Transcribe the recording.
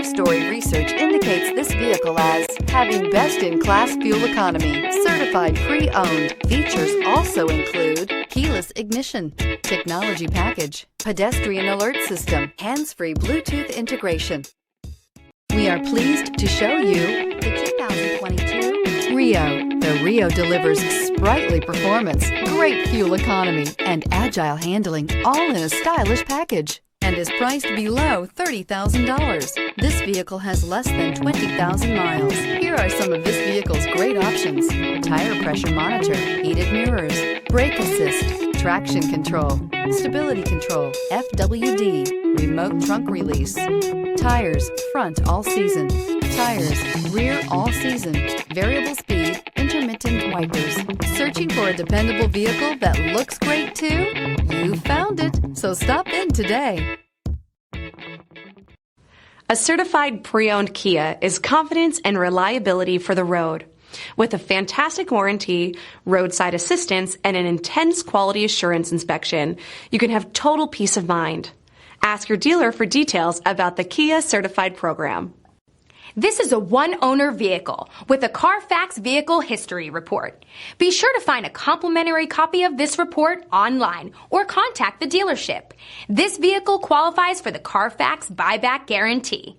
Car Story research indicates this vehicle as having best-in-class fuel economy, certified pre-owned. Features also include keyless ignition, technology package, pedestrian alert system, hands-free Bluetooth integration. We are pleased to show you the 2022 Rio. The Rio delivers sprightly performance, great fuel economy, and agile handling, all in a stylish package, and is priced below $30,000. This vehicle has less than 20,000 miles. Here are some of this vehicle's great options: tire pressure monitor, heated mirrors, brake assist, traction control, stability control, FWD, remote trunk release, tires front all season, tires rear all season, variable speed, intermittent wipers. Searching for a dependable vehicle that looks great too? You found it, so stop in today. A certified pre-owned Kia is confidence and reliability for the road. With a fantastic warranty, roadside assistance, and an intense quality assurance inspection, you can have total peace of mind. Ask your dealer for details about the Kia Certified program. This is a one-owner vehicle with a Carfax Vehicle History Report. Be sure to find a complimentary copy of this report online or contact the dealership. This vehicle qualifies for the Carfax Buyback Guarantee.